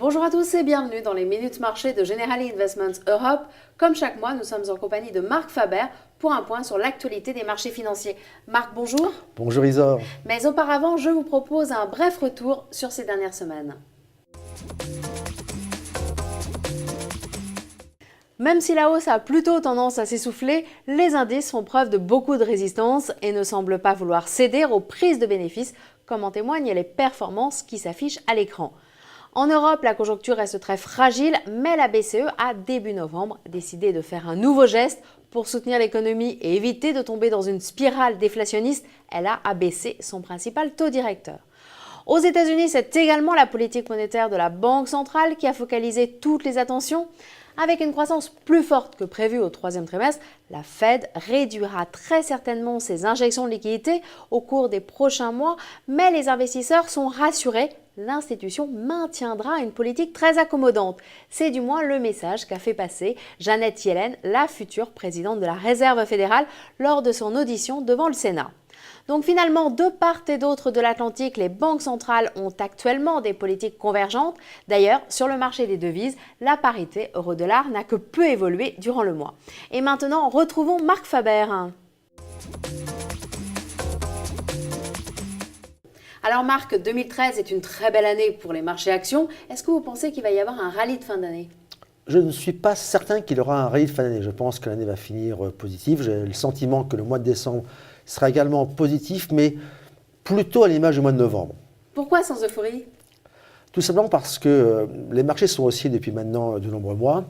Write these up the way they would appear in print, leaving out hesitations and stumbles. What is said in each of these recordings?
Bonjour à tous et bienvenue dans les Minutes Marché de Generali Investments Europe. Comme chaque mois, nous sommes en compagnie de Marc Faber pour un point sur l'actualité des marchés financiers. Marc, bonjour. Bonjour Isor. Mais auparavant, je vous propose un bref retour sur ces dernières semaines. Même si la hausse a plutôt tendance à s'essouffler, les indices font preuve de beaucoup de résistance et ne semblent pas vouloir céder aux prises de bénéfices, comme en témoignent les performances qui s'affichent à l'écran. En Europe, la conjoncture reste très fragile, mais la BCE a début novembre décidé de faire un nouveau geste pour soutenir l'économie et éviter de tomber dans une spirale déflationniste. Elle a abaissé son principal taux directeur. Aux États-Unis, c'est également la politique monétaire de la Banque centrale qui a focalisé toutes les attentions. Avec une croissance plus forte que prévue au troisième trimestre, la Fed réduira très certainement ses injections de liquidités au cours des prochains mois, mais les investisseurs sont rassurés, l'institution maintiendra une politique très accommodante. C'est du moins le message qu'a fait passer Janet Yellen, la future présidente de la Réserve fédérale, lors de son audition devant le Sénat. Donc finalement, de part et d'autre de l'Atlantique, les banques centrales ont actuellement des politiques convergentes. D'ailleurs, sur le marché des devises, la parité euro-dollar n'a que peu évolué durant le mois. Et maintenant, retrouvons Marc Faber. Alors Marc, 2013 est une très belle année pour les marchés actions. Est-ce que vous pensez qu'il va y avoir un rallye de fin d'année ? Je ne suis pas certain qu'il y aura un rallye de fin d'année. Je pense que l'année va finir positive. J'ai le sentiment que le mois de décembre sera également positif, mais plutôt à l'image du mois de novembre. Pourquoi sans euphorie ? Tout simplement parce que les marchés sont haussiers depuis maintenant de nombreux mois.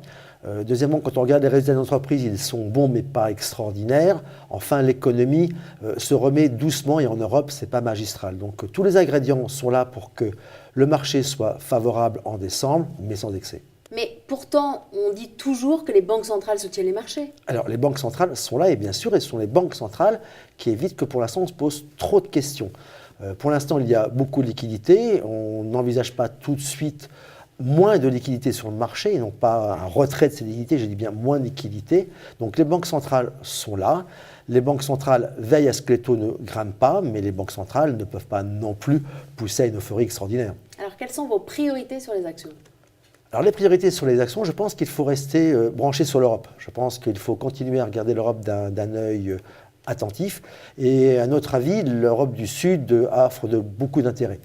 Deuxièmement, quand on regarde les résultats d'entreprise, ils sont bons mais pas extraordinaires. Enfin, l'économie se remet doucement et en Europe, ce n'est pas magistral. Donc tous les ingrédients sont là pour que le marché soit favorable en décembre, mais sans excès. Mais pourtant, on dit toujours que les banques centrales soutiennent les marchés. Alors, les banques centrales sont là, et bien sûr, et ce sont les banques centrales qui évitent que pour l'instant, on se pose trop de questions. Pour l'instant, il y a beaucoup de liquidités. On n'envisage pas tout de suite moins de liquidités sur le marché, et non pas un retrait de ces liquidités, je dis bien moins de liquidités. Donc, les banques centrales sont là. Les banques centrales veillent à ce que les taux ne grimpent pas, mais les banques centrales ne peuvent pas non plus pousser à une euphorie extraordinaire. Alors, quelles sont vos priorités sur les actions ? Alors les priorités sur les actions, je pense qu'il faut rester branché sur l'Europe. Je pense qu'il faut continuer à regarder l'Europe d'un œil attentif. Et à notre avis, l'Europe du Sud offre de beaucoup d'intérêt.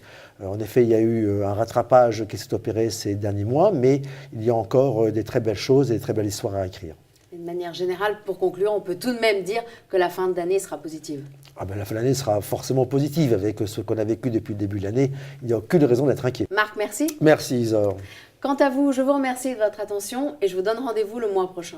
En effet, il y a eu un rattrapage qui s'est opéré ces derniers mois, mais il y a encore des très belles choses et des très belles histoires à écrire. De manière générale, pour conclure, on peut tout de même dire que la fin d'année sera positive. La fin de l'année sera forcément positive. Avec ce qu'on a vécu depuis le début de l'année, il n'y a aucune raison d'être inquiet. Marc, merci. Merci Isor. Quant à vous, je vous remercie de votre attention et je vous donne rendez-vous le mois prochain.